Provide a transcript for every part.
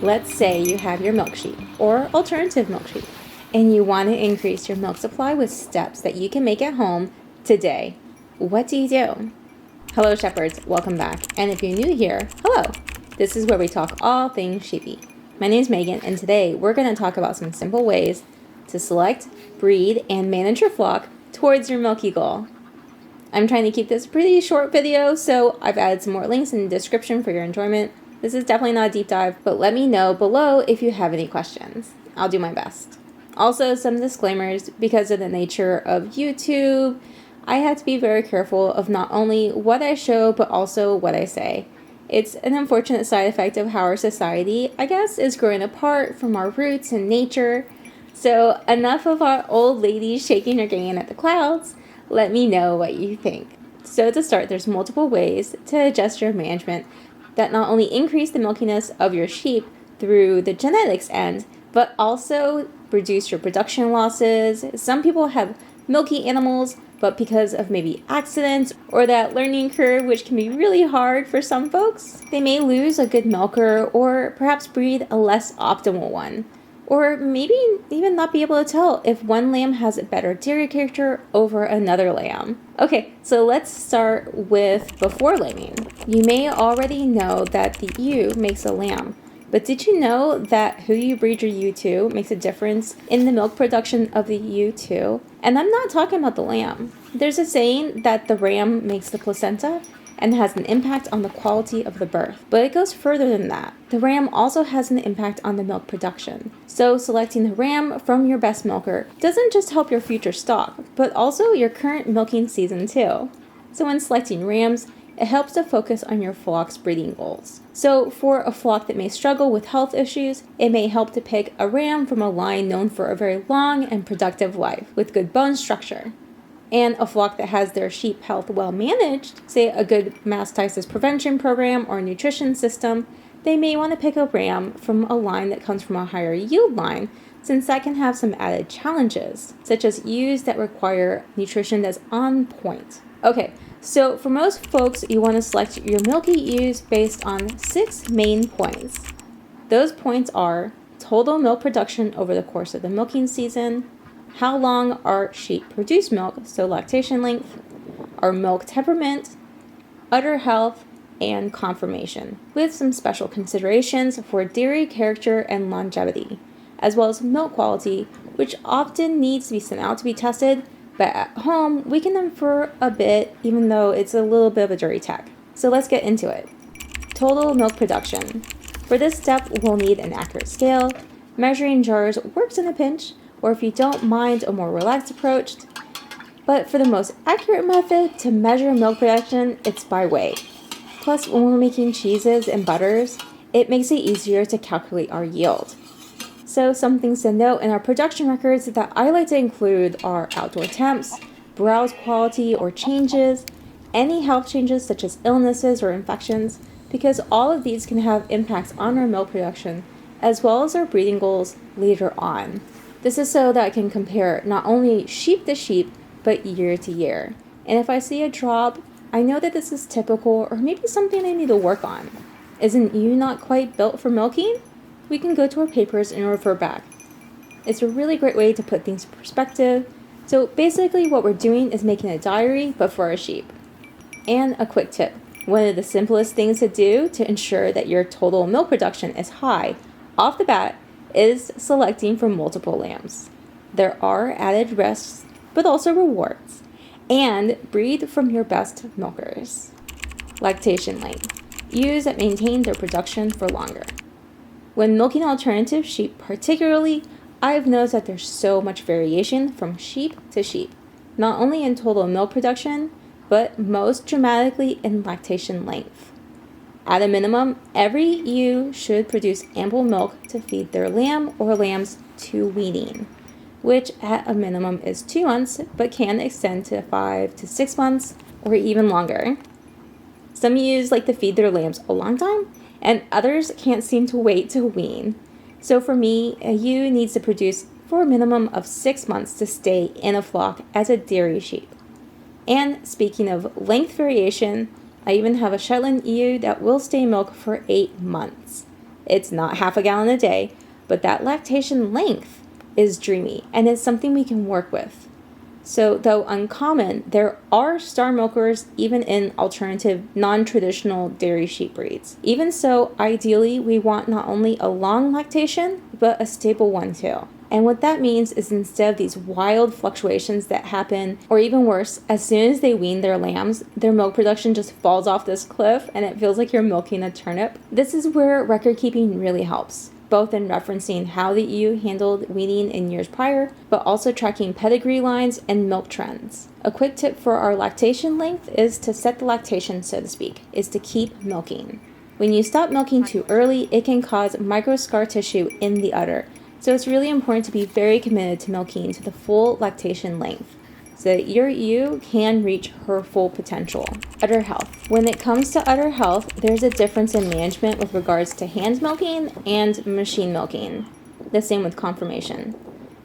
Let's say you have your milk sheet or alternative milk sheet, and you want to increase your milk supply with steps that you can make at home today. What do you do? Hello shepherds, welcome back. And if you're new here, hello. This is where we talk all things sheepy. My name is Megan, and today we're going to talk about some simple ways to select, breed, and manage your flock towards your milky goal. I'm trying to keep this a pretty short video, so I've added some more links in the description for your enjoyment. This is definitely not a deep dive, but let me know below if you have any questions. I'll do my best. Also, some disclaimers. Because of the nature of YouTube, I have to be very careful of not only what I show, but also what I say. It's an unfortunate side effect of how our society, I guess, is growing apart from our roots and nature. So enough of our old ladies shaking their cane at the clouds. Let me know what you think. So to start, there's multiple ways to adjust your management that not only increase the milkiness of your sheep through the genetics end, but also reduce your production losses. Some people have milky animals, but because of maybe accidents or that learning curve, which can be really hard for some folks, they may lose a good milker or perhaps breed a less optimal one. Or maybe even not be able to tell if one lamb has a better dairy character over another lamb. Okay, so let's start with before lambing. You may already know that the ewe makes a lamb, but did you know that who you breed your ewe to makes a difference in the milk production of the ewe too? And I'm not talking about the lamb. There's a saying that the ram makes the placenta and has an impact on the quality of the birth. But it goes further than that. The ram also has an impact on the milk production. So selecting the ram from your best milker doesn't just help your future stock, but also your current milking season too. So when selecting rams, it helps to focus on your flock's breeding goals. So for a flock that may struggle with health issues, it may help to pick a ram from a line known for a very long and productive life with good bone structure. And a flock that has their sheep health well managed, say a good mastitis prevention program or nutrition system, they may want to pick a ram from a line that comes from a higher yield line, since that can have some added challenges, such as ewes that require nutrition that's on point. Okay, so for most folks, you want to select your milky ewes based on 6 main points. Those points are total milk production over the course of the milking season, how long our sheep produce milk, so lactation length, our milk temperament, udder health, and conformation, with some special considerations for dairy character and longevity, as well as milk quality, which often needs to be sent out to be tested, but at home we can infer a bit, even though it's a little bit of a dirty tech. So let's get into it. Total milk production. For this step, we'll need an accurate scale. Measuring jars works in a pinch, or if you don't mind a more relaxed approach. But for the most accurate method to measure milk production, it's by weight. Plus, when we're making cheeses and butters, it makes it easier to calculate our yield. So some things to note in our production records that I like to include are outdoor temps, browse quality or changes, any health changes such as illnesses or infections, because all of these can have impacts on our milk production, as well as our breeding goals later on. This is so that I can compare not only sheep to sheep, but year to year. And if I see a drop, I know that this is typical or maybe something I need to work on. Isn't you not quite built for milking? We can go to our papers and refer back. It's a really great way to put things in perspective. So basically what we're doing is making a diary, but for our sheep. And a quick tip. One of the simplest things to do to ensure that your total milk production is high off the bat is selecting from multiple lambs. There are added risks, but also rewards. And breed from your best milkers. Lactation length. Ewes that maintain their production for longer. When milking alternative sheep particularly, I've noticed that there's so much variation from sheep to sheep, not only in total milk production, but most dramatically in lactation length. At a minimum, every ewe should produce ample milk to feed their lamb or lambs to weaning, which at a minimum is 2 months, but can extend to 5 to 6 months or even longer. Some ewes like to feed their lambs a long time, and others can't seem to wait to wean. So for me, a ewe needs to produce for a minimum of 6 months to stay in a flock as a dairy sheep. And speaking of length variation, I even have a Shetland ewe that will stay in milk for 8 months. It's not half a gallon a day, but that lactation length is dreamy and it's something we can work with. So though uncommon, there are star milkers even in alternative, non-traditional dairy sheep breeds. Even so, ideally, we want not only a long lactation, but a stable one too. And what that means is instead of these wild fluctuations that happen, or even worse, as soon as they wean their lambs, their milk production just falls off this cliff and it feels like you're milking a turnip. This is where record keeping really helps, both in referencing how the ewe handled weaning in years prior, but also tracking pedigree lines and milk trends. A quick tip for our lactation length is to set the lactation, so to speak, is to keep milking. When you stop milking too early, it can cause micro scar tissue in the udder. So it's really important to be very committed to milking to the full lactation length so that your ewe can reach her full potential. Udder health. When it comes to udder health, there's a difference in management with regards to hand milking and machine milking. The same with conformation.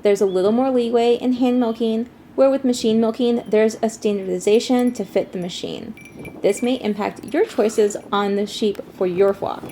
There's a little more leeway in hand milking, where with machine milking, there's a standardization to fit the machine. This may impact your choices on the sheep for your flock.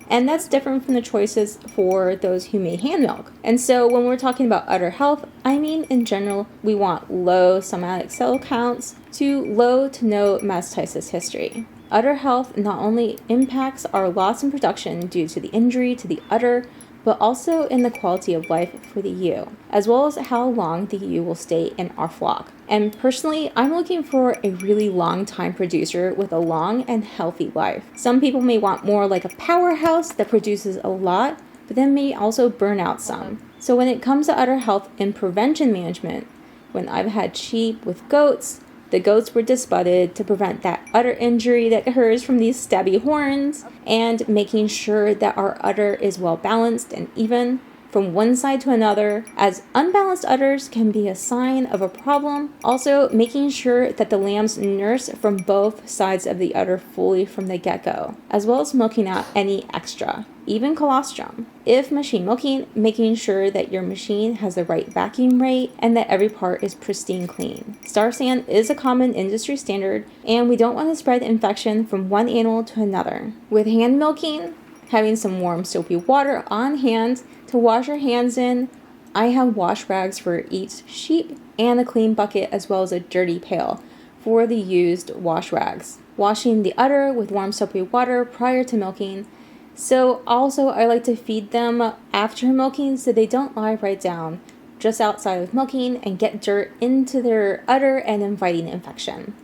And that's different from the choices for those who may hand milk. And so when we're talking about udder health, I mean in general, we want low somatic cell counts to low to no mastitis history. Udder health not only impacts our loss in production due to the injury to the udder, but also in the quality of life for the ewe, as well as how long the ewe will stay in our flock. And personally, I'm looking for a really long time producer with a long and healthy life. Some people may want more like a powerhouse that produces a lot, but then may also burn out some. So when it comes to udder health and prevention management, when I've had sheep with goats, the goats were disbudded to prevent that udder injury that occurs from these stabby horns, and making sure that our udder is well balanced and even from one side to another, as unbalanced udders can be a sign of a problem. Also, making sure that the lambs nurse from both sides of the udder fully from the get-go, as well as milking out any extra, even colostrum. If machine milking, making sure that your machine has the right vacuum rate and that every part is pristine clean. Star sand is a common industry standard, and we don't want to spread infection from one animal to another. With hand milking, having some warm soapy water on hand to wash your hands in. I have wash rags for each sheep and a clean bucket as well as a dirty pail for the used wash rags. Washing the udder with warm soapy water prior to milking. So also I like to feed them after milking so they don't lie right down just outside of milking and get dirt into their udder and inviting infection.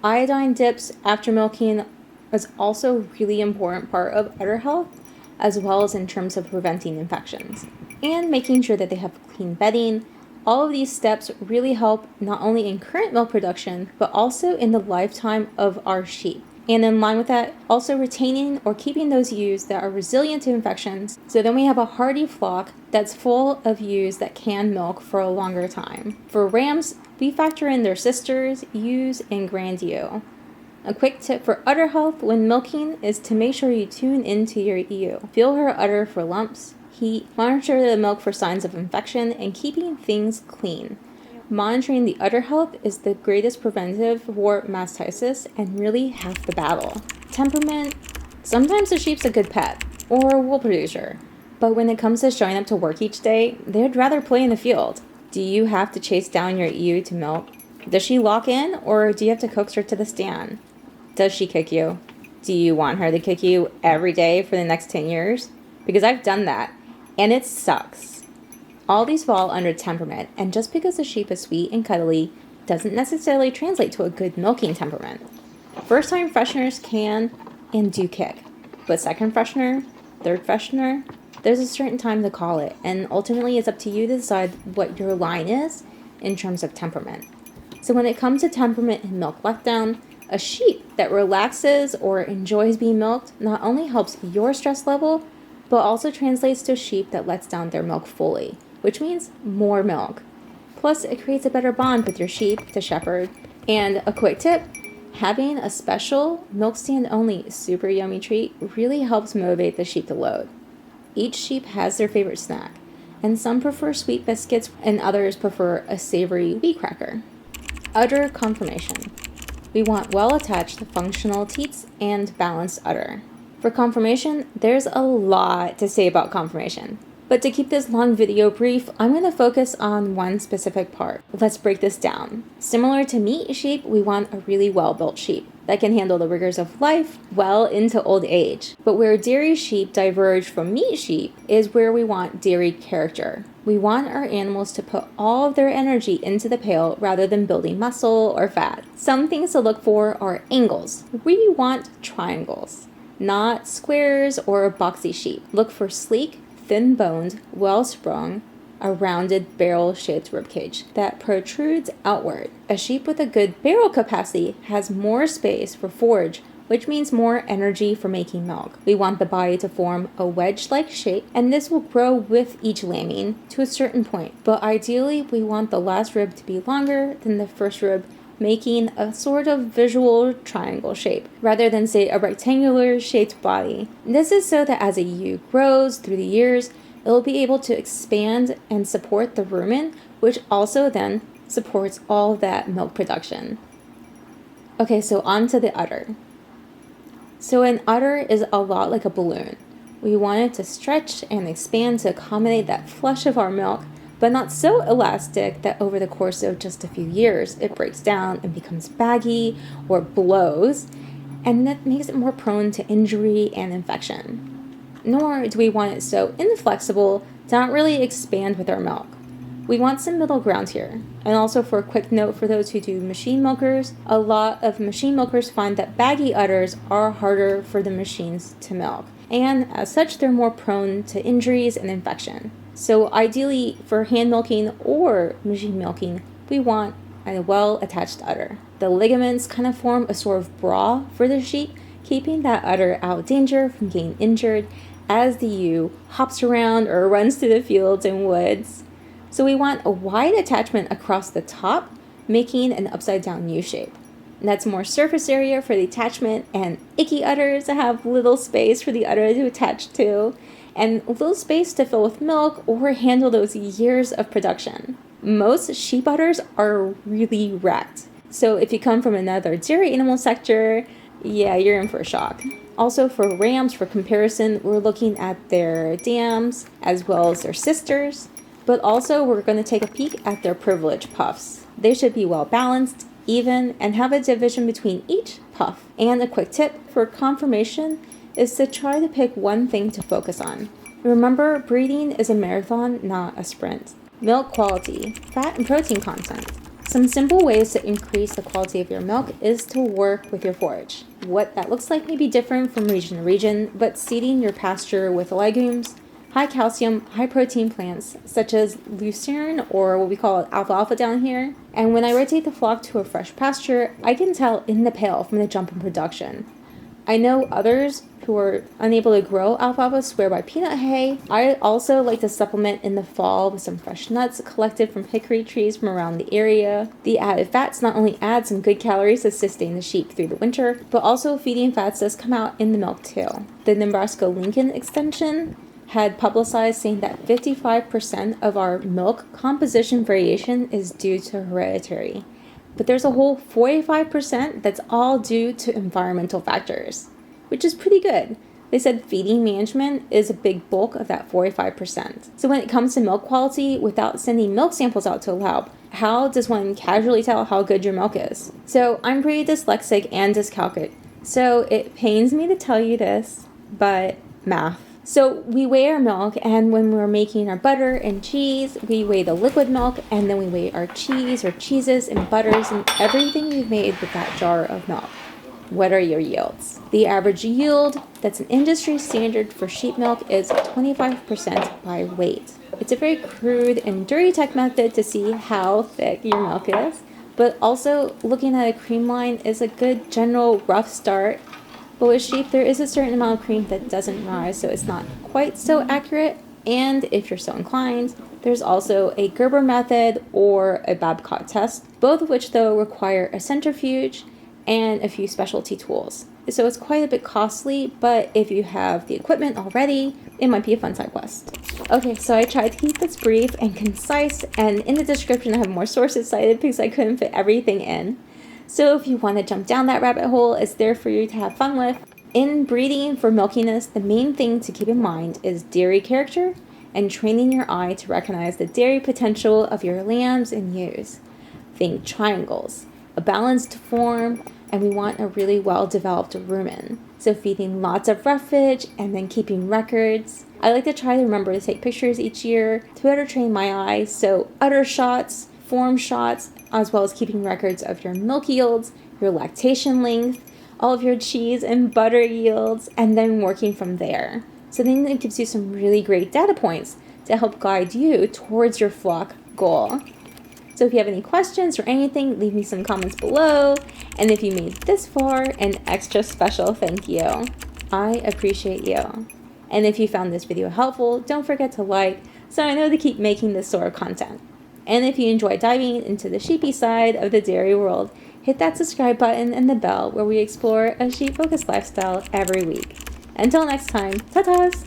Iodine dips after milking is also a really important part of udder health, as well as in terms of preventing infections and making sure that they have clean bedding. All of these steps really help not only in current milk production, but also in the lifetime of our sheep. And in line with that, also retaining or keeping those ewes that are resilient to infections. So then we have a hardy flock that's full of ewes that can milk for a longer time. For rams, we factor in their sisters, ewes, and grand ewe. A quick tip for udder health when milking is to make sure you tune into your ewe. Feel her udder for lumps, heat, monitor the milk for signs of infection, and keeping things clean. Monitoring the udder health is the greatest preventive for mastitis and really half the battle. Temperament. Sometimes a sheep's a good pet or a wool producer, but when it comes to showing up to work each day, they'd rather play in the field. Do you have to chase down your ewe to milk? Does she lock in, or do you have to coax her to the stand? Does she kick you? Do you want her to kick you every day for the next 10 years? Because I've done that, and it sucks. All these fall under temperament, and just because the sheep is sweet and cuddly doesn't necessarily translate to a good milking temperament. First-time fresheners can and do kick, but second freshener, third freshener, there's a certain time to call it, and ultimately it's up to you to decide what your line is in terms of temperament. So when it comes to temperament and milk letdown, a sheep that relaxes or enjoys being milked not only helps your stress level, but also translates to a sheep that lets down their milk fully, which means more milk. Plus, it creates a better bond with your sheep to shepherd. And a quick tip, having a special milk stand only super yummy treat really helps motivate the sheep to load. Each sheep has their favorite snack, and some prefer sweet biscuits and others prefer a savory wheat cracker. Udder conformation. We want well-attached functional teats and balanced udder. For conformation, there's a lot to say about conformation. But to keep this long video brief, I'm going to focus on one specific part. Let's break this down. Similar to meat sheep, we want a really well-built sheep that can handle the rigors of life well into old age. But where dairy sheep diverge from meat sheep is where we want dairy character. We want our animals to put all of their energy into the pail rather than building muscle or fat. Some things to look for are angles. We want triangles, not squares or boxy sheep. Look for sleek, thin-boned, well-sprung, a rounded barrel-shaped ribcage that protrudes outward. A sheep with a good barrel capacity has more space for forage, which means more energy for making milk. We want the body to form a wedge-like shape, and this will grow with each lambing to a certain point. But ideally, we want the last rib to be longer than the first rib, making a sort of visual triangle shape, rather than, say, a rectangular shaped body. This is so that as a ewe grows through the years, it will be able to expand and support the rumen, which also then supports all of that milk production. Okay, so on to the udder. So an udder is a lot like a balloon. We want it to stretch and expand to accommodate that flush of our milk, but not so elastic that over the course of just a few years, it breaks down and becomes baggy or blows, and that makes it more prone to injury and infection. Nor do we want it so inflexible to not really expand with our milk. We want some middle ground here. And also, for a quick note for those who do machine milkers, a lot of machine milkers find that baggy udders are harder for the machines to milk, and as such they're more prone to injuries and infection. So ideally, for hand milking or machine milking, we want a well-attached udder. The ligaments kind of form a sort of bra for the sheep, keeping that udder out of danger from getting injured as the ewe hops around or runs through the fields and woods. So we want a wide attachment across the top, making an upside-down U shape. And that's more surface area for the attachment, and icky udders have little space for the udder to attach to, and little space to fill with milk or handle those years of production. Most sheep udders are really wrecked. So if you come from another dairy animal sector, yeah, you're in for a shock. Also for rams, for comparison, we're looking at their dams as well as their sisters, but also we're going to take a peek at their privilege puffs. They should be well balanced, even, and have a division between each puff. And a quick tip for conformation is to try to pick one thing to focus on. Remember, breeding is a marathon, not a sprint. Milk quality, fat and protein content. Some simple ways to increase the quality of your milk is to work with your forage. What that looks like may be different from region to region, but seeding your pasture with legumes, high calcium, high protein plants, such as lucerne, or what we call alfalfa down here. And when I rotate the flock to a fresh pasture, I can tell in the pail from the jump in production. I know others who are unable to grow alfalfa swear by peanut hay. I also like to supplement in the fall with some fresh nuts collected from hickory trees from around the area. The added fats not only add some good calories to sustain the sheep through the winter, but also feeding fats does come out in the milk too. The Nebraska-Lincoln extension had publicized saying that 55% of our milk composition variation is due to hereditary. But there's a whole 45% that's all due to environmental factors, which is pretty good. They said feeding management is a big bulk of that 45%. So when it comes to milk quality, without sending milk samples out to a lab, how does one casually tell how good your milk is? So I'm pretty dyslexic and dyscalculic, so it pains me to tell you this, but math. So we weigh our milk, and when we're making our butter and cheese, we weigh the liquid milk, and then we weigh our cheese or cheeses and butters and everything we've made with that jar of milk. What are your yields? The average yield that's an industry standard for sheep milk is 25% by weight. It's a very crude and dirty tech method to see how thick your milk is, but also looking at a cream line is a good general rough start. But with sheep, there is a certain amount of cream that doesn't rise, so it's not quite so accurate. And if you're so inclined, there's also a Gerber method or a Babcock test, both of which, though, require a centrifuge and a few specialty tools. So it's quite a bit costly, but if you have the equipment already, it might be a fun side quest. Okay, so I tried to keep this brief and concise, and in the description I have more sources cited because I couldn't fit everything in. So if you want to jump down that rabbit hole, it's there for you to have fun with. In breeding for milkiness, the main thing to keep in mind is dairy character and training your eye to recognize the dairy potential of your lambs and ewes. Think triangles, a balanced form, and we want a really well-developed rumen. So feeding lots of roughage and then keeping records. I like to try to remember to take pictures each year to better train my eye. So udder shots, form shots, as well as keeping records of your milk yields, your lactation length, all of your cheese and butter yields, and then working from there. So then it gives you some really great data points to help guide you towards your flock goal. So if you have any questions or anything, leave me some comments below. And if you made this far, an extra special thank you. I appreciate you. And if you found this video helpful, don't forget to like so I know to keep making this sort of content. And if you enjoy diving into the sheepy side of the dairy world, hit that subscribe button and the bell where we explore a sheep-focused lifestyle every week. Until next time, ta-tas!